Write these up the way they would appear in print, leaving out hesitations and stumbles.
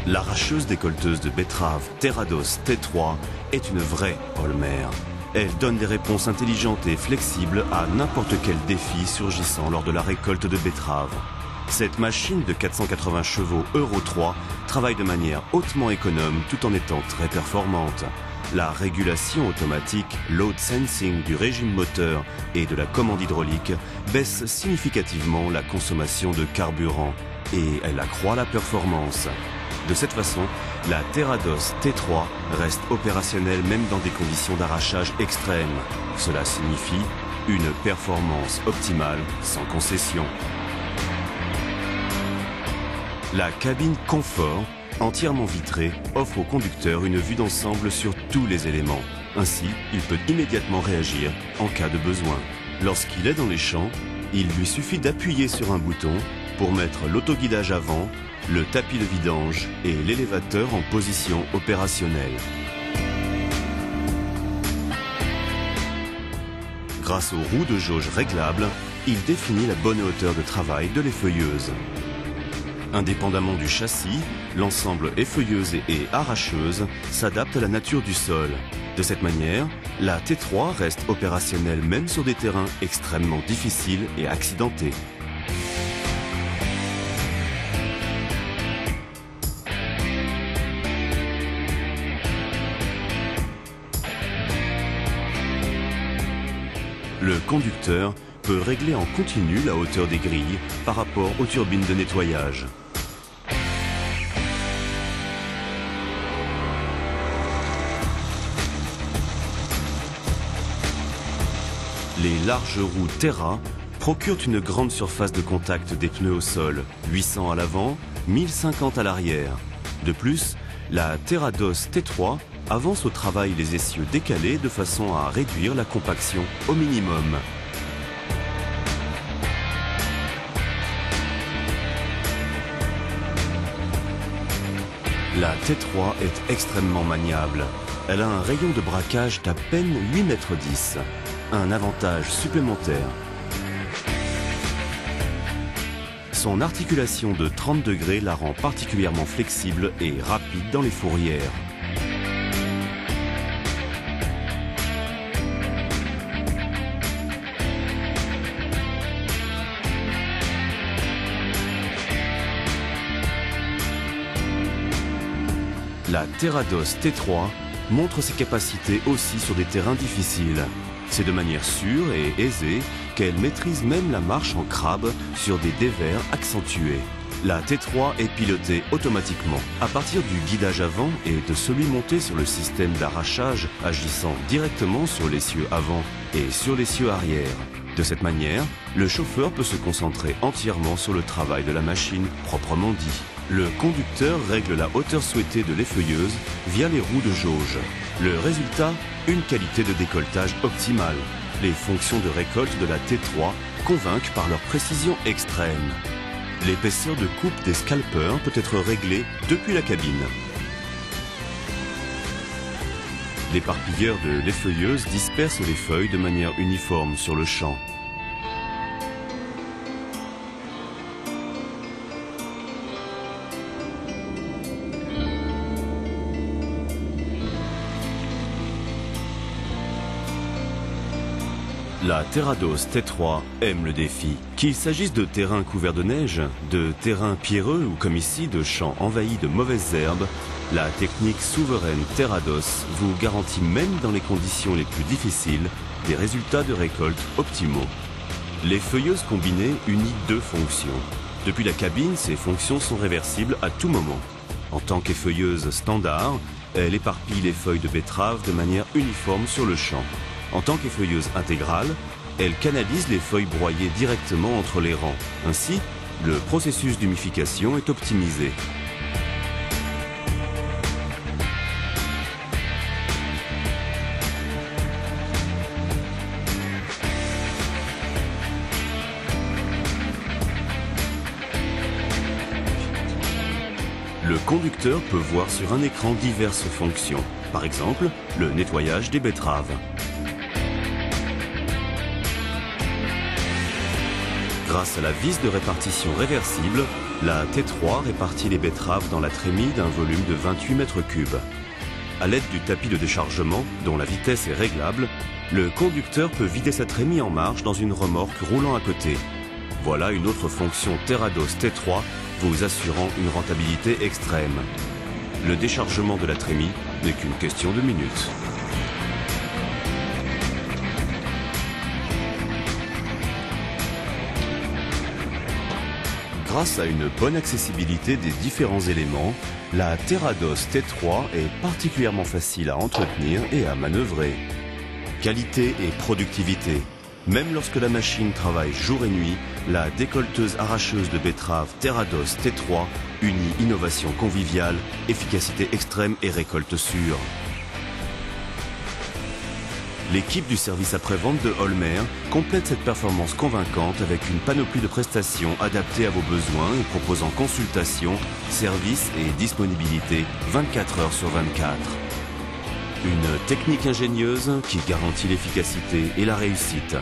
L'arracheuse décolleteuse de betterave Terrados T3 est une vraie Holmer. Elle donne des réponses intelligentes et flexibles à n'importe quel défi surgissant lors de la récolte de betteraves. Cette machine de 480 chevaux Euro 3 travaille de manière hautement économe tout en étant très performante. La régulation automatique load sensing du régime moteur et de la commande hydraulique baisse significativement la consommation de carburant et elle accroît la performance. De cette façon, la Terrados T3 reste opérationnelle même dans des conditions d'arrachage extrêmes. Cela signifie une performance optimale sans concession. La cabine confort, entièrement vitrée, offre au conducteur une vue d'ensemble sur tous les éléments. Ainsi, il peut immédiatement réagir en cas de besoin. Lorsqu'il est dans les champs, il lui suffit d'appuyer sur un bouton pour mettre l'autoguidage avant, le tapis de vidange et l'élévateur en position opérationnelle. Grâce aux roues de jauge réglables, il définit la bonne hauteur de travail de l'effeuilleuse. Indépendamment du châssis, l'ensemble effeuilleuse et arracheuse s'adapte à la nature du sol. De cette manière, la T3 reste opérationnelle même sur des terrains extrêmement difficiles et accidentés. Le conducteur peut régler en continu la hauteur des grilles par rapport aux turbines de nettoyage. Les larges roues Terra procurent une grande surface de contact des pneus au sol, 800 à l'avant, 1050 à l'arrière. De plus, la Terrados T3 avance au travail les essieux décalés de façon à réduire la compaction au minimum. La T3 est extrêmement maniable. Elle a un rayon de braquage d'à peine 8,10 m. Un avantage supplémentaire. Son articulation de 30 degrés la rend particulièrement flexible et rapide dans les fourrières. La Terrados T3 montre ses capacités aussi sur des terrains difficiles. C'est de manière sûre et aisée qu'elle maîtrise même la marche en crabe sur des dévers accentués. La T3 est pilotée automatiquement à partir du guidage avant et de celui monté sur le système d'arrachage agissant directement sur l'essieu avant et sur l'essieu arrière. De cette manière, le chauffeur peut se concentrer entièrement sur le travail de la machine proprement dit. Le conducteur règle la hauteur souhaitée de l'effeuilleuse via les roues de jauge. Le résultat, une qualité de décolletage optimale. Les fonctions de récolte de la T3 convainquent par leur précision extrême. L'épaisseur de coupe des scalpers peut être réglée depuis la cabine. L'éparpilleur de l'effeuilleuse disperse les feuilles de manière uniforme sur le champ. La Terrados T3 aime le défi. Qu'il s'agisse de terrains couverts de neige, de terrains pierreux ou comme ici de champs envahis de mauvaises herbes, la technique souveraine Terrados vous garantit même dans les conditions les plus difficiles des résultats de récolte optimaux. L'effeuilleuse combinée unit deux fonctions. Depuis la cabine, ces fonctions sont réversibles à tout moment. En tant qu'effeuilleuse standard, elle éparpille les feuilles de betterave de manière uniforme sur le champ. En tant qu'effeuilleuse intégrale, elle canalise les feuilles broyées directement entre les rangs. Ainsi, le processus d'humification est optimisé. Le conducteur peut voir sur un écran diverses fonctions. Par exemple, le nettoyage des betteraves. Grâce à la vis de répartition réversible, La T3 répartit les betteraves dans la trémie d'un volume de 28 mètres cubes. À l'aide du tapis de déchargement, dont la vitesse est réglable, le conducteur peut vider sa trémie en marche dans une remorque roulant à côté. Voilà une autre fonction Terrados T3 vous assurant une rentabilité extrême. Le déchargement de la trémie n'est qu'une question de minutes. Grâce à une bonne accessibilité des différents éléments, la Terrados T3 est particulièrement facile à entretenir et à manœuvrer. Qualité et productivité. Même lorsque la machine travaille jour et nuit, la décolleteuse arracheuse de betteraves Terrados T3 unit innovation conviviale, efficacité extrême et récolte sûre. L'équipe du service après-vente de Holmer complète cette performance convaincante avec une panoplie de prestations adaptées à vos besoins et proposant consultation, service et disponibilité 24 heures sur 24. Une technique ingénieuse qui garantit l'efficacité et la réussite.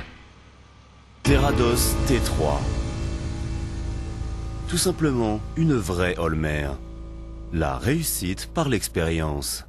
Terrados T3. Tout simplement une vraie Holmer. La réussite par l'expérience.